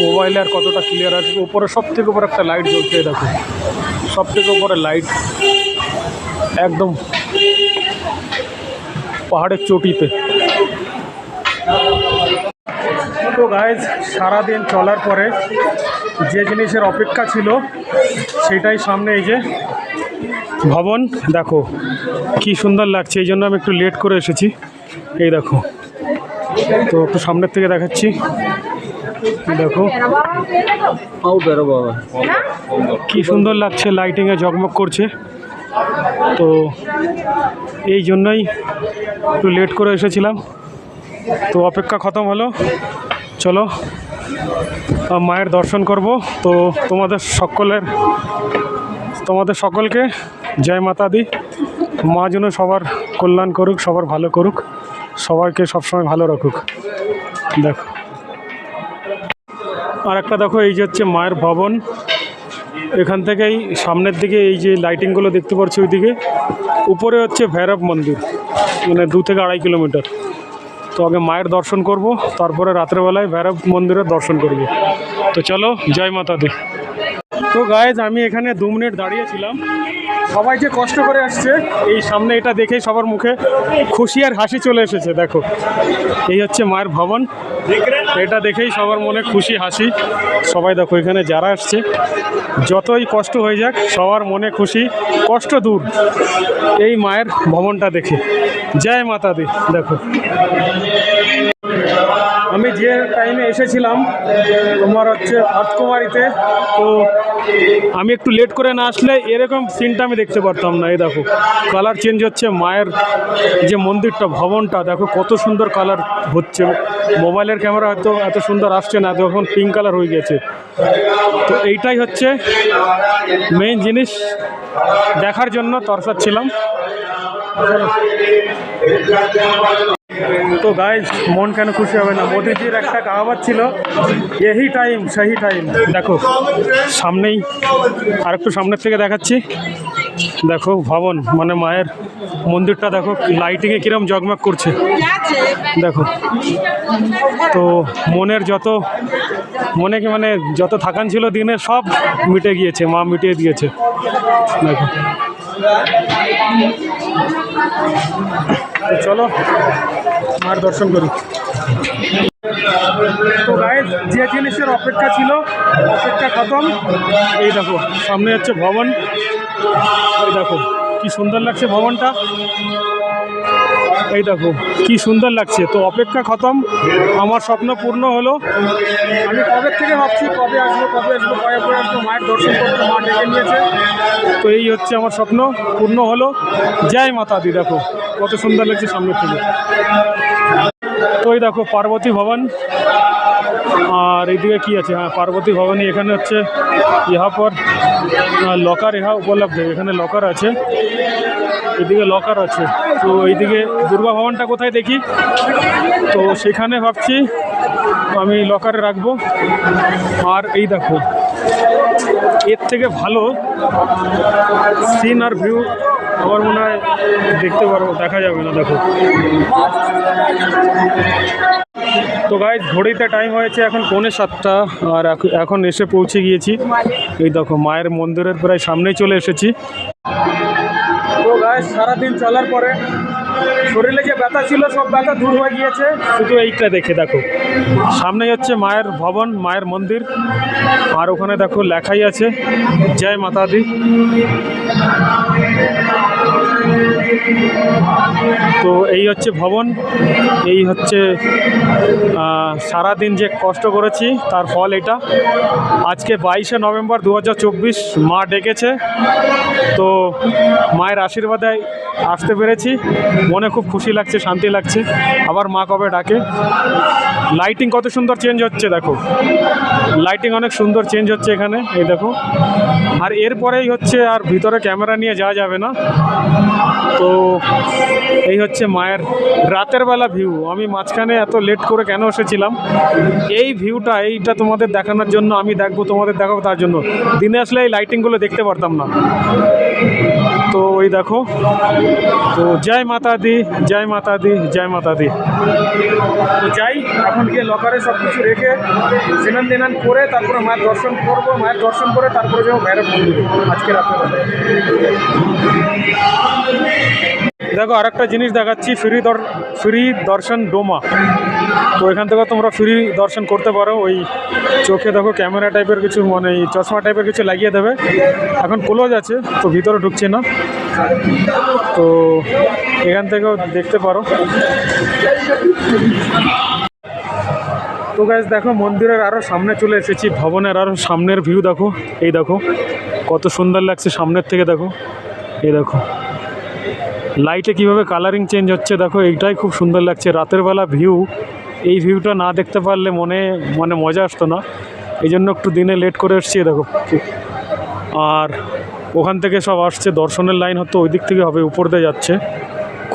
মোবাইলে আর কতটা ক্লিয়ার আছে। উপরে সব থেকে উপরে একটা লাইট জ্বলছে, দেখো সব থেকে উপরে লাইট, একদম পাহাড়ের চটিতে। তো গাইজ, সারাদিন চলার পরে যে জিনিসের অপেক্ষা ছিল সেটাই সামনে। এই যে ভবন দেখো কি সুন্দর লাগছে, এই জন্য আমি একটু লেট করে এসেছি। এই দেখো, তো একটু সামনের থেকে দেখাচ্ছি। দেখো কি সুন্দর লাগছে, লাইটিংয়ে ঝকমক করছে। তো এই জন্যই একটু লেট করে এসেছিলাম। তো অপেক্ষা খতম হলো, চলো মায়ের দর্শন করব। তো তোমাদের সকলকে জয় মাতা দি। মা যেন সবার কল্যাণ করুক, সবার ভালো করুক, সবাইকে সবসময় ভালো রাখুক। দেখো আর একটা দেখো, এই যে হচ্ছে মায়ের ভবন। এখান থেকেই সামনের দিকে এই যে লাইটিংগুলো দেখতে পাচ্ছি, ওইদিকে উপরে হচ্ছে ভৈরব মন্দির, মানে 2 থেকে 2.5 কিলোমিটার। তো আগে মায়ের দর্শন করব, তারপরে রাত্রেবেলায় ভৈরব মন্দিরের দর্শন করব। তো চলো, জয় মাতা দি। তো গাইজ, আমি এখানে 2 মিনিট দাঁড়িয়েছিলাম। সবাই যে কষ্ট করে আসছে, এই সামনে এটা দেখেই সবার মুখে খুশি আর হাসি চলে এসেছে। দেখো এই হচ্ছে মায়ের ভবন, এটা দেখেই সবার মনে খুশি হাসি। সবাই দেখো এখানে যারা আসছে, যতই কষ্ট হয়ে যাক সবার মনে খুশি, কষ্ট দূর এই মায়ের ভবনটা দেখে। জয় মাতা দি। দেখো আমি যে টাইমে এসেছিলাম তোমার হচ্ছে আতকুমারিতে, তো আমি একটু লেট করে না আসলে এরকম সিনটা আমি দেখতে পারতাম না। এই দেখো কালার চেঞ্জ হচ্ছে, মায়ের যে মন্দিরটা, ভবনটা দেখো কত সুন্দর কালার হচ্ছে। মোবাইলের ক্যামেরা হয়তো এত সুন্দর আসছে না, তখন পিঙ্ক কালার হয়ে গেছে। তো এইটাই হচ্ছে মেইন জিনিস, দেখার জন্য তরসাচ্ছিলাম। তো গাইজ, মন কেন খুশি হবে না। মোদিজির একটা কাহাবত ছিল, এই টাইম সেই টাইম। দেখো সামনেই, আর একটু সামনের থেকে দেখাচ্ছি। দেখো ভবন, মানে মায়ের মন্দিরটা দেখো লাইটিংয়ে কিরম জগমগ করছে। দেখো তো মনে যত থাকান ছিল দিনের, সব মিটে গিয়েছে, মা মিটিয়ে দিয়েছে। দেখো তো চলো মার দর্শন করি। তো গাইস যে জিনিসের অপেক্ষা ছিল অপেক্ষা খতম। এই দেখো সামনে হচ্ছে ভবন, এই দেখো কি সুন্দর লাগছে ভবনটা, এই দেখো কি সুন্দর লাগছে। তো অপেক্ষা খতম, আমার স্বপ্ন পূর্ণ হলো। আমি কবে থেকে ভাবছি কবে আসবো কবে আসবো মায়ের দর্শন করতে, মা ডেকে নিয়েছে। তো এই হচ্ছে আমার স্বপ্ন পূর্ণ হলো। জয় মাতা দি, দেখো কত সুন্দর লাগছে সামনের থেকে। তো এই দেখো পার্বতী ভবন, আর এইদিকে কি আছে, হ্যাঁ পার্বতী ভবনই। এখানে হচ্ছে ইহা পর লকার ইহা উপলব্ধ, এখানে লকার আছে, এদিকে লকার আছে। তো এইদিকে দুর্গা ভবনটা কোথায় দেখি, তো সেখানে ভাবছি আমি লকারে রাখবো। আর এই দেখো এর থেকে ভালো সিন আর ভিউ আমার মনে হয় দেখতে পারবো, দেখা যাবে না। দেখো তো গাইস ঘড়িতে টাইম হয়েছে এখন 6:45, আর এখন এসে পৌঁছে গিয়েছি। এই দেখো মায়ের মন্দিরের প্রায় সামনেই চলে এসেছি। তো গাইস সারাদিন চলার পরে শরীরে যে ব্যথা ছিল সব ব্যথা দূর হয়ে গিয়েছে, শুধু এইটা দেখে। দেখো সামনেই হচ্ছে মায়ের ভবন, মায়ের মন্দির, আর ওখানে দেখো লেখাই আছে জয় মাতা দি। তো এই হচ্ছে ভবন, এই হচ্ছে সারাদিন যে কষ্ট করেছি তার ফল এটা। আজকে 22শে নভেম্বর 2024 মা ডেকেছে, তো মায়ের আশীর্বাদে আসতে পেরেছি। মনে খুব খুশি লাগছে, শান্তি লাগছে। আবার মা কবে ডাকে। লাইটিং কত সুন্দর চেঞ্জ হচ্ছে, দেখো লাইটিং অনেক সুন্দর চেঞ্জ হচ্ছে এখানে, এই দেখো। আর এরপরেই হচ্ছে আর ভিতরে ক্যামেরা নিয়ে যাওয়া যাবে না। তো এই হচ্ছে মায়ের রাতের বেলা ভিউ। আমি মাঝখানে এত লেট করে কেন এসেছিলাম, এই ভিউটা এইটা তোমাদের দেখানোর জন্য। আমি দেখবো, তোমাদের দেখাবো তার জন্য। দিনে আসলে এই লাইটিংগুলো দেখতে পারতাম না। তো ওই দেখো, তো জয় মাতা দি, জয় মাতা দি, জয় মাতা দি। তো যাই এখন গিয়ে লকারে সব কিছু রেখে স্নান টেনান করে তারপরে মায়ের দর্শন করবো। মায়ের দর্শন করে তারপরে যাবো ভৈরব মন্দিরে আজকে রাত্রে। দেখো আরেকটা জিনিস দেখাচ্ছি, ফ্রি দর্শন ডোমা। তো এখান থেকে তোমরা ফ্রি দর্শন করতে পারো। ওই চোখে দেখো ক্যামেরা টাইপের কিছু, মানে চশমা টাইপের কিছু লাগিয়ে দেবে। এখন ক্লোজ আছে তো ভিতরে ঢুকছে না, তো এখান থেকেও দেখতে পারো। তো গাইস দেখো মন্দিরের আরও সামনে চলে এসেছি, ভবনের আরও সামনের ভিউ দেখো। এই দেখো কত সুন্দর লাগছে সামনের থেকে, দেখো এই দেখো লাইটে কিভাবে কালারিং চেঞ্জ হচ্ছে, দেখো এইটাই খুব সুন্দর লাগছে রাতের বেলা ভিউ। এই ভিউটা না দেখতে পারলে মানে মজা আসতো না, এই জন্য একটু দিনে লেট করে এসছি। দেখো আর ওখান থেকে সব আসছে, দর্শনের লাইন হতো ওই দিক থেকে হবে, উপর দিয়ে যাচ্ছে,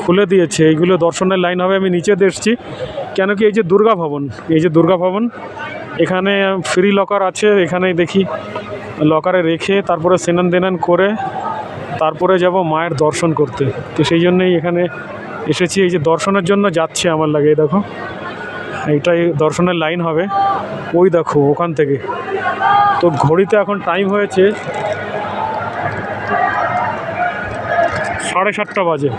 খুলে দিয়েছে এইগুলো দর্শনের লাইন হবে। আমি নিচে দিয়ে এসছি কেন কি এই যে দুর্গা ভবন, এই যে দুর্গা ভবন, এখানে ফ্রি লকার আছে। এখানেই দেখি লকারে রেখে তারপরে স্নান দেনান করে তারপরে যাব মায়ের দর্শন করতে। তো সেই জন্যই এখানে এসেছি, এই যে দর্শনের জন্য যাচ্ছে আমার লাগে। এই দেখো এইটাই দর্শনের লাইন হবে, ওই দেখো ওখান থেকে। তো ঘড়িতে এখন টাইম হয়েছে 7:30 বাজে।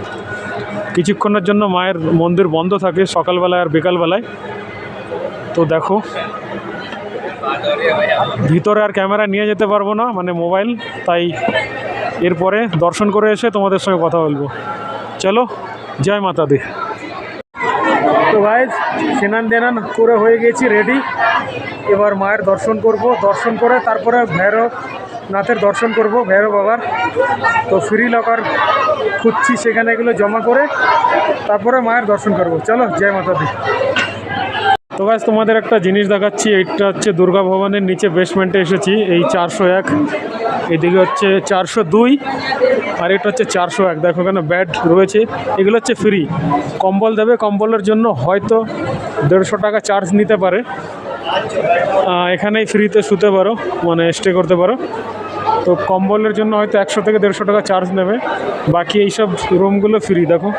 কিছুক্ষণের জন্য মায়ের মন্দির বন্ধ থাকে সকালবেলায় আর বিকালবেলায়। তো দেখো ভিতরে আর ক্যামেরা নিয়ে যেতে পারবো না, মানে মোবাইল, তাই এরপরে দর্শন করে এসে তোমাদের সঙ্গে কথা বলবো। চলো জয় মাতা দি। তো গাইজ স্নান দেনান করে হয়ে গেছি রেডি, এবার মায়ের দর্শন করব। দর্শন করে তারপরে ভৈরবনাথের দর্শন করব, ভৈরব বাবার। তো ফ্রি লকার খুঁজছি, সেখানে এগুলো জমা করে তারপরে মায়ের দর্শন করব। চলো জয় মাতা দি। তো গাইজ তোমাদের একটা জিনিস দেখাচ্ছি, এইটা হচ্ছে দুর্গা ভবনের নিচে বেসমেন্টে এসেছি। এই 401, এদিকে হচ্ছে 402, আর এটা হচ্ছে 401। দেখো এখানে বেড রয়েছে, এগুলো হচ্ছে ফ্রি। কম্বল দেবে, কম্বলের জন্য হয়তো 150 টাকা চার্জ নিতে পারে। এখানেই ফ্রিতে শুতে পারো, মানে স্টে করতে পারো। তো কম্বলের জন্য হয়তো 100 থেকে 150 টাকা চার্জ নেবে, বাকি এইসব রুমগুলো ফ্রি। দেখো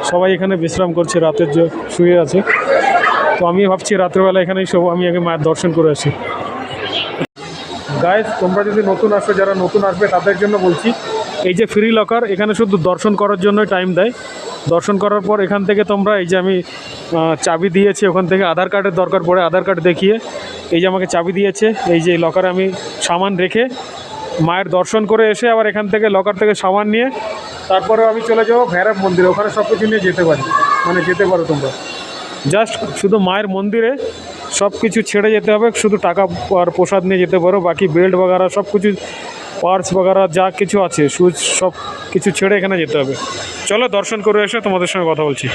সবাই এখানে বিশ্রাম করছে, রাতের যে শুয়ে আছে। তো আমি ভাবছি রাত্রেবেলা এখানেই সব আমি আগে মায়ের দর্শন করে আসি। গাইজ তোমরা যদি নতুন আসো, যারা নতুন আসবে তাদের জন্য বলছি, এই যে ফ্রি লকার, এখানে শুধু দর্শন করার জন্যই টাইম দেয়। দর্শন করার পর এখান থেকে তোমরা এই যে আমি চাবি দিয়েছি, ওখান থেকে আধার কার্ডের দরকার পড়ে, আধার কার্ড দেখিয়ে এই যে আমাকে চাবি দিয়েছে, এই যে লকারে আমি সামান রেখে মায়ের দর্শন করে এসে আবার এখান থেকে লকার থেকে সামান নিয়ে তারপরে আমি চলে যাবো ভৈরব মন্দিরে। ওখানে সব কিছু নিয়ে যেতে পারি, মানে যেতে পারো তোমরা। জাস্ট শুধু মায়ের মন্দিরে সব কিছু ছেড়ে যেতে হবে, শুধু টাকা আর প্রসাদ নিয়ে যেতে পারো। বাকি বেল্ট বাগারা সব কিছু, পার্স বাগারা যা কিছু আছে, সুচ সব কিছু ছেড়ে এখানে যেতে হবে। চলো দর্শন করে এসে তোমাদের সঙ্গে কথা বলছি।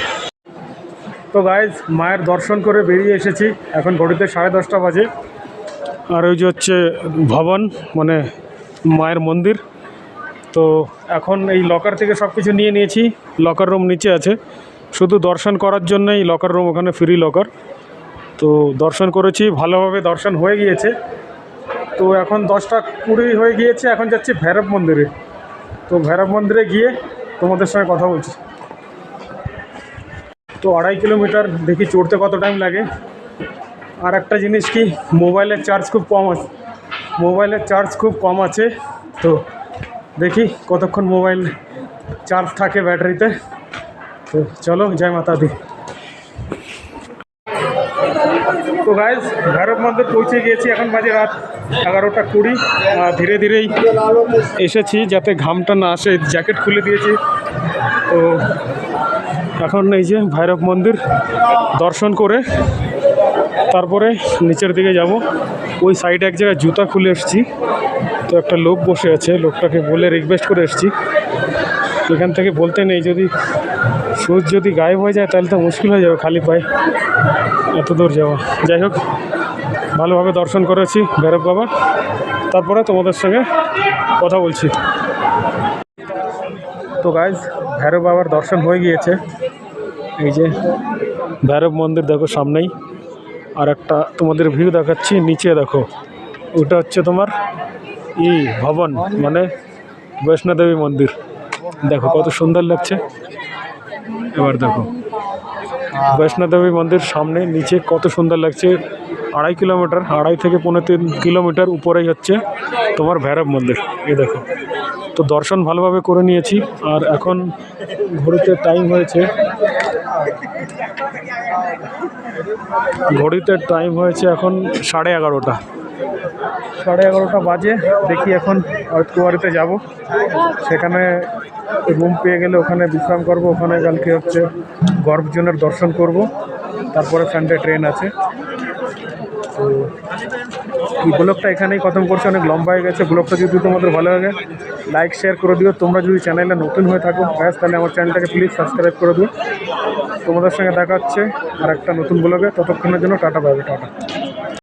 তো গাইজ মায়ের দর্শন করে বেরিয়ে এসেছি, এখন ঘড়িতে 10:30 বাজে। আর ওই যে হচ্ছে ভবন, মানে মায়ের মন্দির। তো এখন এই লকার থেকে সব কিছু নিয়ে নিয়েছি, লকার রুম নিচে আছে, শুধু দর্শন করার জন্যই লকার রুম, ওখানে ফ্রি লকার। তো দর্শন করেছি, ভালোভাবে দর্শন হয়ে গিয়েছে। তো এখন 10:20 হয়ে গিয়েছে, এখন যাচ্ছি ভৈরব মন্দিরে। তো ভৈরব মন্দিরে গিয়ে তোমাদের সঙ্গে কথা বলছি। তো 2.5 কিলোমিটার, দেখি চড়তে কত টাইম লাগে। আর একটা জিনিস কি, মোবাইলের চার্জ খুব কম আছে, তো দেখি কতক্ষণ মোবাইল চার্জ থাকে ব্যাটারিতে। তো চলো, জয় মাতা দি। তো গাইজ ভৈরব মন্দির পৌঁছে গিয়েছি, এখন বাজে রাত 11:20। ধীরে ধীরেই এসেছি যাতে ঘামটা না আসে, জ্যাকেট খুলে দিয়েছি। তো এখন এই যে ভৈরব মন্দির দর্শন করে তারপরে নিচের দিকে যাব। ওই সাইডে এক জায়গায় জুতা খুলে এসেছি, তো একটা লোক বসে আছে, লোকটাকে বলে রিকোয়েস্ট করে এসেছি। এখান থেকে বলতে নেই, যদি সুচ যদি গায়েব হয়ে যায় তাহলে তো মুশকিল হয়ে যাবে খালি পায়ে এত দূর যাওয়া। যাই হোক, ভালোভাবে দর্শন করেছি ভৈরব বাবা, তারপরে তোমাদের সঙ্গে কথা বলছি। তো গাইজ ভৈরব বাবার দর্শন হয়ে গিয়েছে, এই যে ভৈরব মন্দির দেখো সামনেই। আর একটা তোমাদের ভিউ দেখাচ্ছি, নিচে দেখো, ওটা হচ্ছে তোমার ভবন, মানে বৈষ্ণোদেবী মন্দির। দেখো কত সুন্দর লাগছে। এবার দেখো বৈষ্ণোদেবী মন্দির সামনে, নিচে কত সুন্দর লাগছে। 2.5 কিলোমিটার, 2.5 থেকে 3.5 কিলোমিটার উপরেই হচ্ছে তোমার ভৈরব মন্দির। এই দেখো, তো দর্শন ভালোভাবে করে নিয়েছি। আর এখন ঘড়িতে টাইম হয়েছে এখন 11:30 বাজে। দেখি এখন অর্থকুমারীতে যাব, সেখানে রুম পেয়ে গেলে ওখানে বিশ্রাম করব। ওখানে কালকে হচ্ছে গর্ভজনের দর্শন করব, তারপরে সানডে ট্রেন আছে। তো এই ব্লগটা এখানেই খতম করছি, অনেক লম্বা হয়ে গেছে। ব্লগটা যদি তোমাদের ভালো লাগে লাইক শেয়ার করে দিও। তোমরা যদি চ্যানেলে নতুন হয়ে থাকো তাহলে আমার চ্যানেলটাকে প্লিজ সাবস্ক্রাইব করে দিও। তোমাদের সঙ্গে দেখা হচ্ছে আর একটা নতুন ব্লগে, ততক্ষণের জন্য টাটা, বাই বাই, টাটা।